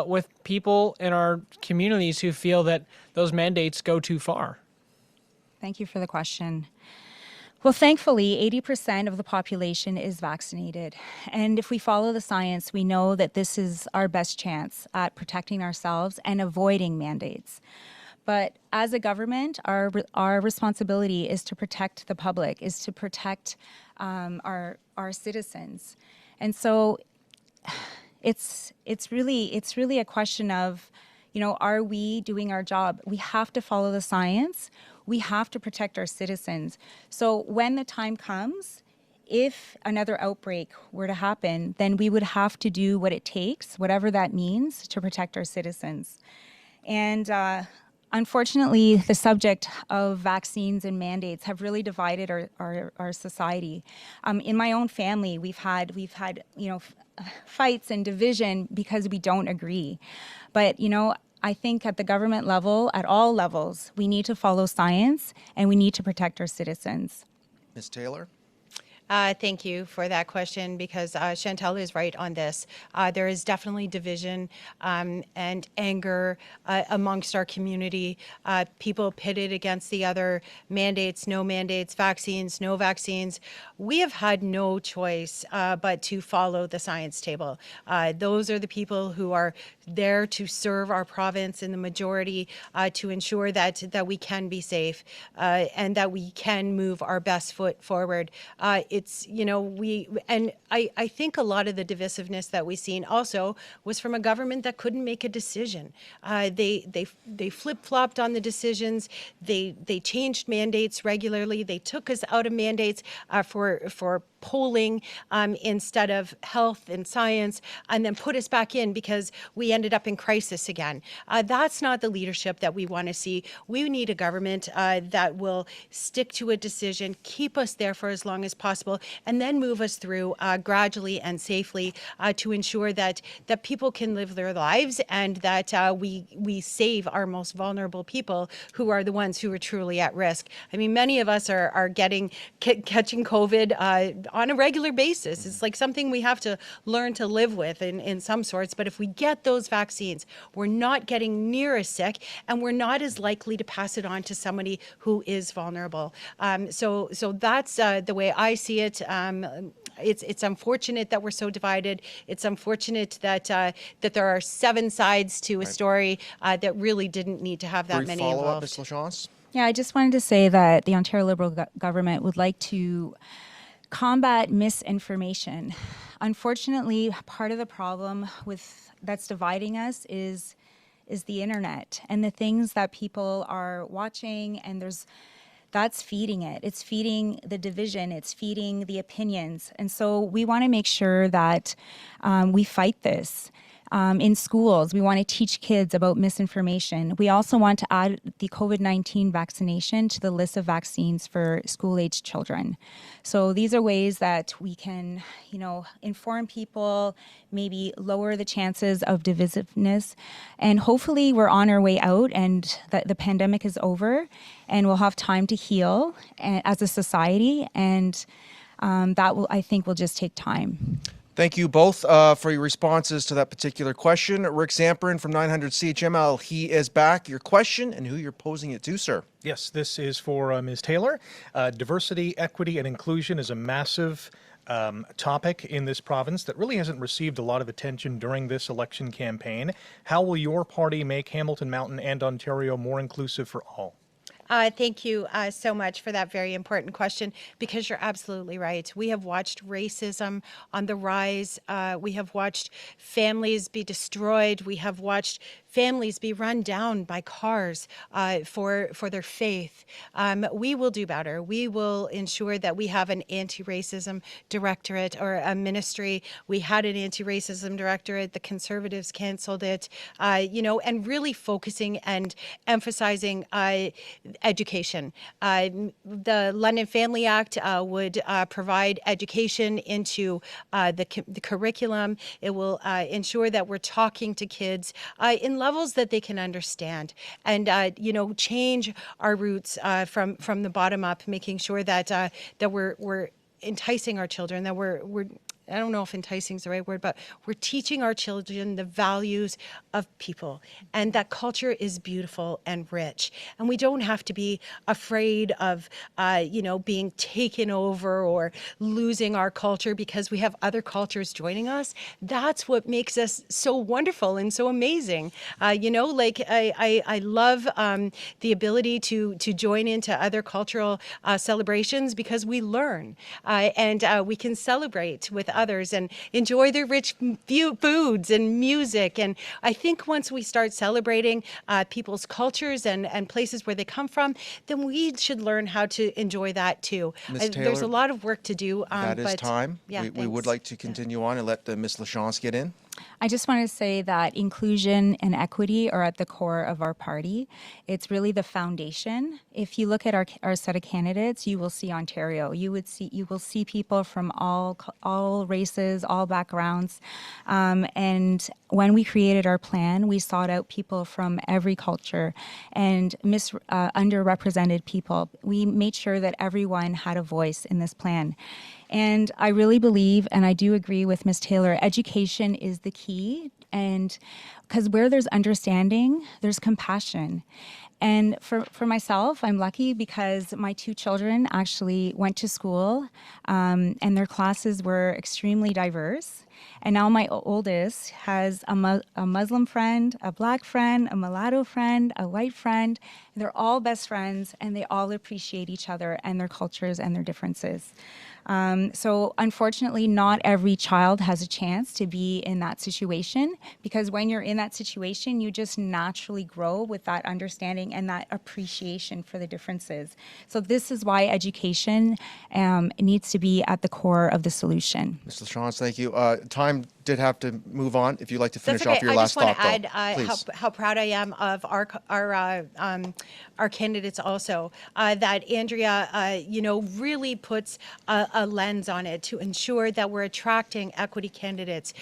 with people in our communities who feel that those mandates go too far? Thank you for the question. Well, thankfully, 80% of the population is vaccinated. And if we follow the science, we know that this is our best chance at protecting ourselves and avoiding mandates. But as a government, our responsibility is to protect the public, is to protect our citizens. And so it's really a question of, are we doing our job? We have to follow the science. We have to protect our citizens. So when the time comes, if another outbreak were to happen, then we would have to do what it takes, whatever that means, to protect our citizens. And unfortunately, the subject of vaccines and mandates have really divided our society. In my own family, we've had fights and division because we don't agree. But I think at the government level, at all levels, we need to follow science and we need to protect our citizens. Ms. Taylor? Thank you for that question, because Chantal is right on this. There is definitely division and anger amongst our community. People pitted against the other, mandates, no mandates, vaccines, no vaccines. We have had no choice but to follow the science table. Those are the people who are there to serve our province in the majority, to ensure that we can be safe and that we can move our best foot forward. It's, I think a lot of the divisiveness that we've seen also was from a government that couldn't make a decision. They flip-flopped on the decisions. They changed mandates regularly. They took us out of mandates for polling instead of health and science, and then put us back in because we ended up in crisis again. That's not the leadership that we want to see. We need a government that will stick to a decision, keep us there for as long as possible, and then move us through gradually and safely to ensure that people can live their lives and that we save our most vulnerable people, who are the ones who are truly at risk. I mean, many of us are catching COVID on a regular basis. It's like something we have to learn to live with in some sorts. But if we get those vaccines, we're not getting near as sick, and we're not as likely to pass it on to somebody who is vulnerable. So that's the way I see it. It's unfortunate that we're so divided. It's unfortunate that there are 7 sides to a story that really didn't need to have that many Follow-up, involved. Ms. LaChance? Yeah, I just wanted to say that the Ontario Liberal government would like to combat misinformation. Unfortunately, part of the problem that's dividing us is the internet and the things that people are watching, and that's feeding it. It's feeding the division. It's feeding the opinions. And so we want to make sure that we fight this. In schools, we want to teach kids about misinformation. We also want to add the COVID-19 vaccination to the list of vaccines for school-aged children. So these are ways that we can, inform people, maybe lower the chances of divisiveness. And hopefully we're on our way out and that the pandemic is over and we'll have time to heal as a society. And that I think will just take time. Thank you both for your responses to that particular question. Rick Zamperin from 900 CHML, he is back. Your question and who you're posing it to, sir. Yes, this is for Ms. Taylor. Diversity, equity, and inclusion is a massive topic in this province that really hasn't received a lot of attention during this election campaign. How will your party make Hamilton Mountain and Ontario more inclusive for all? Thank you so much for that very important question, because you're absolutely right. We have watched racism on the rise. We have watched families be destroyed. We have watched families be run down by cars for their faith. We will do better. We will ensure that we have an anti-racism directorate or a ministry. We had an anti-racism directorate. The Conservatives canceled it, and really focusing and emphasizing education. The London Family Act would provide education into the curriculum. It will ensure that we're talking to kids in levels that they can understand, and change our roots from the bottom up, making sure that that we're enticing our children, that we're I don't know if enticing is the right word, but we're teaching our children the values of people, and that culture is beautiful and rich. And we don't have to be afraid of, being taken over or losing our culture because we have other cultures joining us. That's what makes us so wonderful and so amazing. I love the ability to join into other cultural celebrations because we learn and we can celebrate with others and enjoy their rich foods and music. And I think once we start celebrating people's cultures and places where they come from, then we should learn how to enjoy that too. Ms. There's Taylor, a lot of work to do. that is but time. Yeah, We would thanks. like to continue on and let Ms. LaChance get in. I just want to say that inclusion and equity are at the core of our party. It's really the foundation. If you look at our set of candidates, you will see Ontario. You will see people from all races, all backgrounds. And when we created our plan, we sought out people from every culture and underrepresented people. We made sure that everyone had a voice in this plan. And I really believe, and I do agree with Ms. Taylor, education is the key. And because where there's understanding, there's compassion. And for myself, I'm lucky because my two children actually went to school and their classes were extremely diverse. And now my oldest has a Muslim friend, a black friend, a mulatto friend, a white friend. They're all best friends and they all appreciate each other and their cultures and their differences. So unfortunately, not every child has a chance to be in that situation, because when you're in that situation, you just naturally grow with that understanding and that appreciation for the differences. So this is why education needs to be at the core of the solution. Ms. LaChance, thank you. Time did have to move on. If you'd like to finish That's okay. off your last thought, I just want to add please. how proud I am of our candidates also. That Andrea, really puts a lens on it to ensure that we're attracting equity candidates,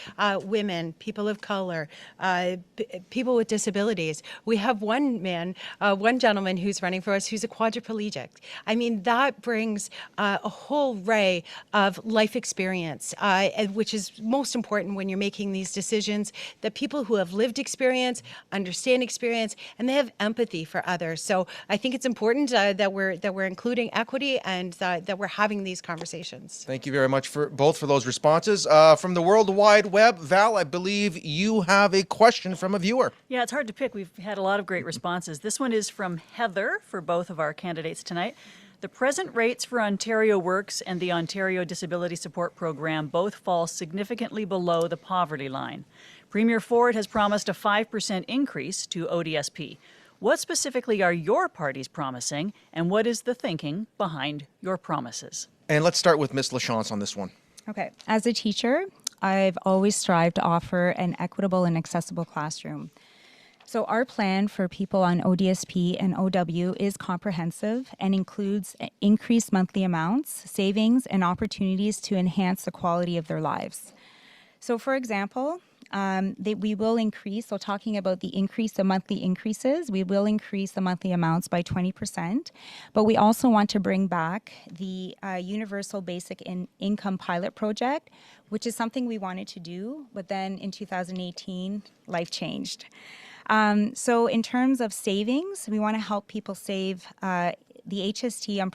women, people of color, people with disabilities. We have one gentleman who's running for us who's a quadriplegic. I mean, that brings a whole array of life experience, which is most important when you're making these decisions, that people who have lived experience, understand experience, and they have empathy for others. So I think it's important that we're including equity and that we're having these conversations. Thank you very much for those responses. From the World Wide Web, Val, I believe you have a question from a viewer. Yeah, it's hard to pick. We've had a lot of great responses. This one is from Heather for both of our candidates tonight. The present rates for Ontario Works and the Ontario Disability Support Program both fall significantly below the poverty line. Premier Ford has promised a 5% increase to ODSP. What specifically are your parties promising, and what is the thinking behind your promises? And let's start with Ms. LaChance on this one. Okay. As a teacher, I've always strived to offer an equitable and accessible classroom. So our plan for people on ODSP and OW is comprehensive and includes increased monthly amounts, savings, and opportunities to enhance the quality of their lives. So for example, we will increase, so talking about the monthly increases, we will increase the monthly amounts by 20%, but we also want to bring back the Universal Basic Income Pilot Project, which is something we wanted to do, but then in 2018, life changed. So in terms of savings, we want to help people save the HST on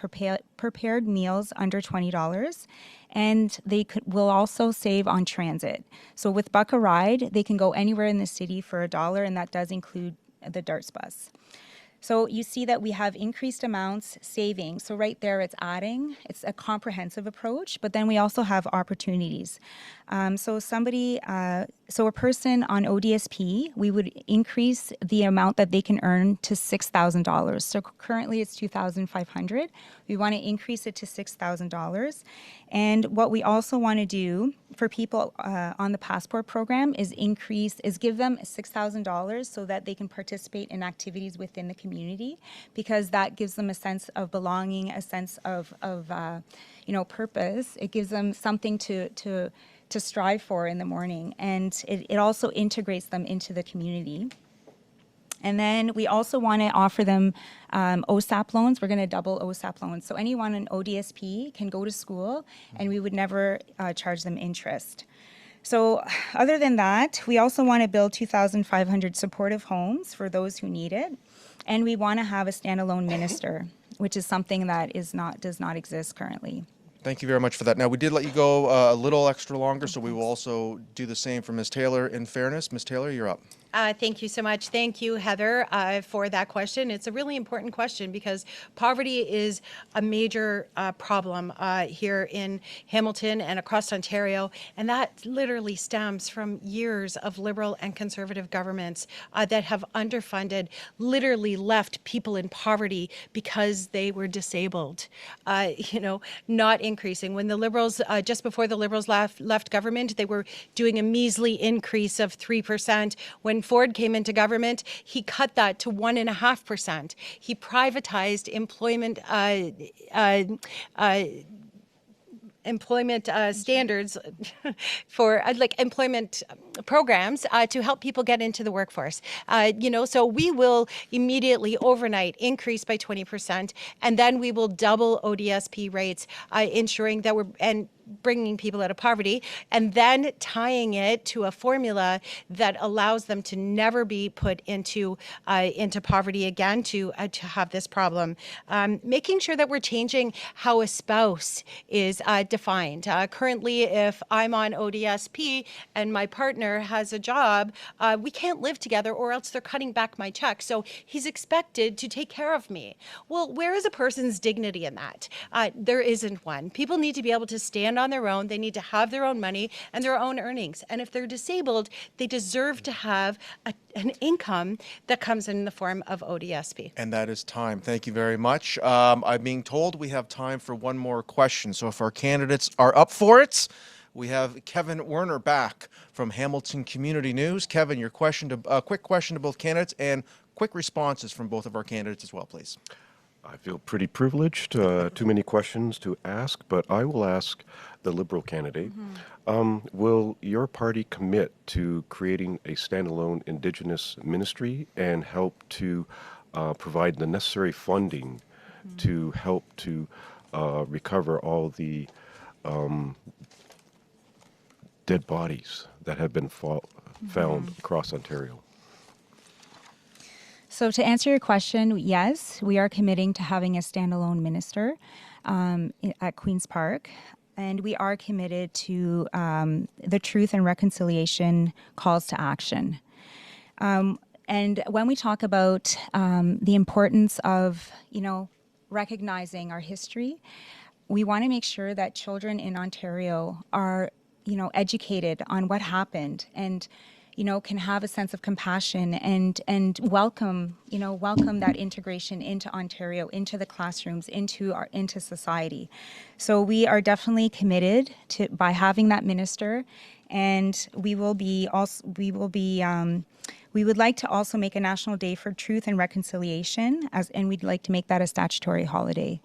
prepared meals under $20, and will also save on transit. So with Buck a Ride, they can go anywhere in the city for $1, and that does include the Darts bus. So you see that we have increased amounts, savings. So right there it's adding. It's a comprehensive approach, but then we also have opportunities. So a person on ODSP, we would increase the amount that they can earn to $6,000. So currently it's $2,500. We want to increase it to $6,000. And what we also want to do for people on the passport program is give them $6,000 so that they can participate in activities within the community, because that gives them a sense of belonging, a sense of purpose. It gives them something to strive for in the morning, and it also integrates them into the community. And then we also want to offer them OSAP loans. We're going to double OSAP loans. So anyone in ODSP can go to school, and we would never charge them interest. So other than that, we also want to build 2,500 supportive homes for those who need it. And we want to have a standalone minister, which is something that does not exist currently. Thank you very much for that. Now, we did let you go a little extra longer, so we will also do the same for Ms. Taylor in fairness. Ms. Taylor, you're up. Thank you so much. Thank you, Heather, for that question. It's a really important question because poverty is a major problem here in Hamilton and across Ontario, and that literally stems from years of Liberal and Conservative governments that have underfunded, literally left people in poverty because they were disabled, not increasing. When the Liberals, just before the Liberals left government, they were doing a measly increase of 3%. When Ford came into government, he cut that to 1.5%. He privatized employment standards for employment programs to help people get into the workforce. So we will immediately overnight increase by 20%, and then we will double ODSP rates, ensuring that we're bringing people out of poverty, and then tying it to a formula that allows them to never be put into poverty again, to have this problem. Making sure that we're changing how a spouse is defined. Currently, if I'm on ODSP and my partner has a job, we can't live together or else they're cutting back my check. So he's expected to take care of me. Well, where is a person's dignity in that? There isn't one. People need to be able to stand on their own. They need to have their own money and their own earnings. And if they're disabled, they deserve to have an income that comes in the form of ODSP. And that is time. Thank you very much. I'm being told we have time for one more question. So if our candidates are up for it, we have Kevin Werner back from Hamilton Community News. Kevin, your quick question to both candidates and quick responses from both of our candidates as well, please. I feel pretty privileged. Too many questions to ask, but I will ask the Liberal candidate. Will your party commit to creating a standalone Indigenous ministry and help to provide the necessary funding to help to recover all the dead bodies that have been found across Ontario? So to answer your question, yes, we are committing to having a standalone minister at Queen's Park. And we are committed to the truth and reconciliation calls to action. And when we talk about the importance of, recognizing our history, we want to make sure that children in Ontario are, educated on what happened and can have a sense of compassion and welcome that integration into Ontario, into the classrooms, into society. So we are definitely committed by having that minister, and we would like to also make a national day for truth and reconciliation, and we'd like to make that a statutory holiday.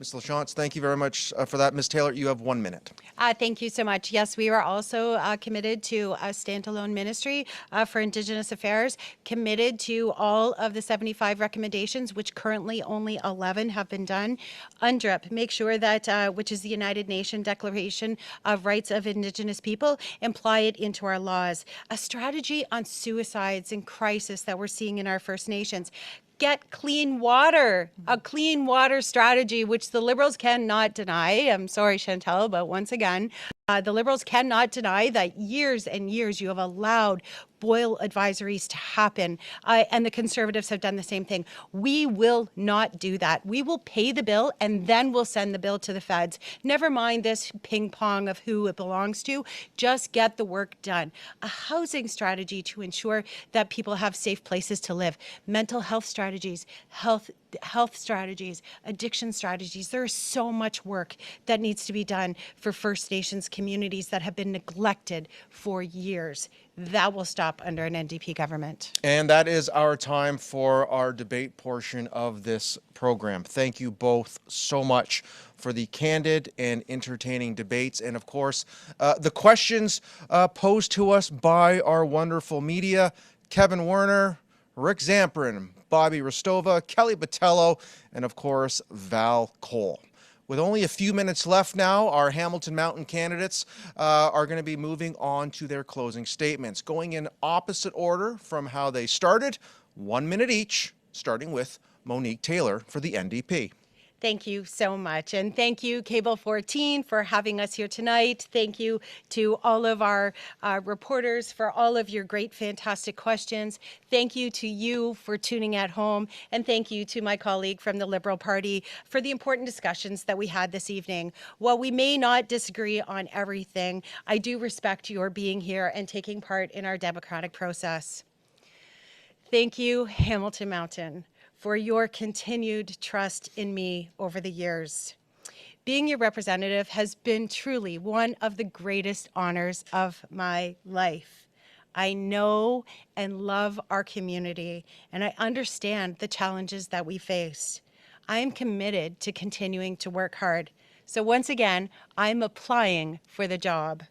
Ms. LaChance, thank you very much for that. Ms. Taylor, you have 1 minute. Thank you so much. Yes, we are also committed to a standalone ministry for Indigenous Affairs, committed to all of the 75 recommendations, which currently only 11 have been done. UNDRIP, make sure that, which is the United Nations Declaration of Rights of Indigenous People, imply it into our laws. A strategy on suicides and crisis that we're seeing in our First Nations. Get clean water, a clean water strategy, which the Liberals cannot deny. I'm sorry, Chantal, but once again, the Liberals cannot deny that years and years you have allowed boil advisories to happen. And the Conservatives have done the same thing. We will not do that. We will pay the bill and then we'll send the bill to the feds. Never mind this ping pong of who it belongs to. Just get the work done. A housing strategy to ensure that people have safe places to live. Mental health strategies, health strategies, addiction strategies. There is so much work that needs to be done for First Nations communities that have been neglected for years. That will stop under an NDP government. And that is our time for our debate portion of this program. Thank you both so much for the candid and entertaining debates. And of course, the questions posed to us by our wonderful media, Kevin Werner, Rick Zamperin, Bobby Rostova, Kelly Botello, and of course, Val Cole. With only a few minutes left now, our Hamilton Mountain candidates are going to be moving on to their closing statements, going in opposite order from how they started, 1 minute each, starting with Monique Taylor for the NDP. Thank you so much. And thank you, Cable 14, for having us here tonight. Thank you to all of our reporters for all of your great, fantastic questions. Thank you to you for tuning at home. And thank you to my colleague from the Liberal Party for the important discussions that we had this evening. While we may not disagree on everything, I do respect your being here and taking part in our democratic process. Thank you, Hamilton Mountain, for your continued trust in me over the years. Being your representative has been truly one of the greatest honors of my life. I know and love our community, and I understand the challenges that we face. I am committed to continuing to work hard. So once again, I'm applying for the job.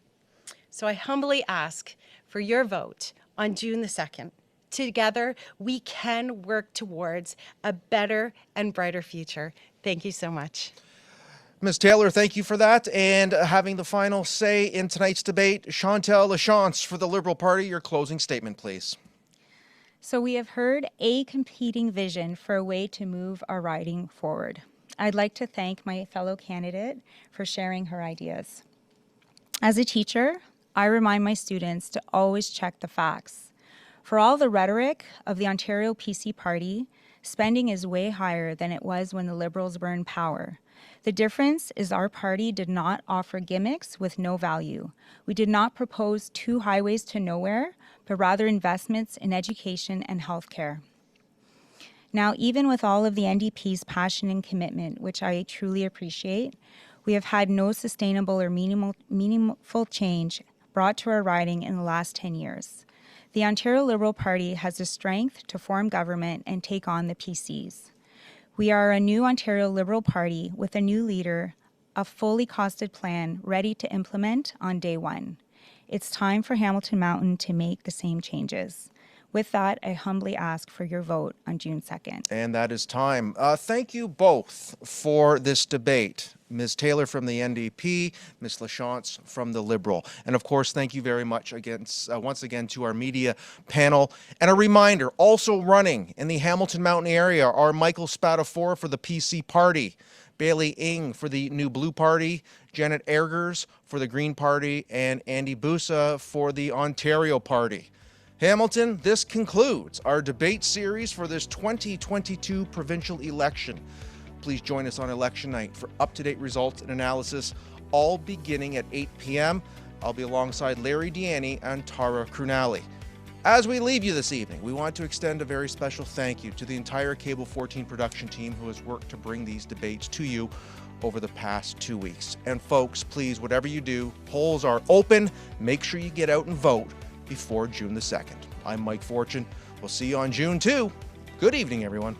So I humbly ask for your vote on June the 2nd. Together, we can work towards a better and brighter future. Thank you so much. Ms. Taylor, thank you for that. And having the final say in tonight's debate, Chantal Lachance for the Liberal Party, your closing statement, please. So we have heard a competing vision for a way to move our riding forward. I'd like to thank my fellow candidate for sharing her ideas. As a teacher, I remind my students to always check the facts. For all the rhetoric of the Ontario PC Party, spending is way higher than it was when the Liberals were in power. The difference is our party did not offer gimmicks with no value. We did not propose 2 highways to nowhere, but rather investments in education and healthcare. Now, even with all of the NDP's passion and commitment, which I truly appreciate, we have had no sustainable or meaningful change brought to our riding in the last 10 years. The Ontario Liberal Party has the strength to form government and take on the PCs. We are a new Ontario Liberal Party with a new leader, a fully costed plan ready to implement on day 1. It's time for Hamilton Mountain to make the same changes. With that, I humbly ask for your vote on June 2nd. And that is time. Thank you both for this debate. Ms. Taylor from the NDP, Ms. Lachance from the Liberal. And of course, thank you very much once again to our media panel. And a reminder, also running in the Hamilton Mountain area are Michael Spatafor for the PC Party, Bailey Ing for the New Blue Party, Janet Eggers for the Green Party, and Andy Busa for the Ontario Party. Hamilton, this concludes our debate series for this 2022 provincial election. Please join us on election night for up-to-date results and analysis, all beginning at 8 p.m. I'll be alongside Larry Deaney and Tara Crunali. As we leave you this evening, we want to extend a very special thank you to the entire Cable 14 production team who has worked to bring these debates to you over the past 2 weeks. And folks, please, whatever you do, polls are open. Make sure you get out and vote before June the 2nd. I'm Mike Fortune. We'll see you on June 2. Good evening, everyone.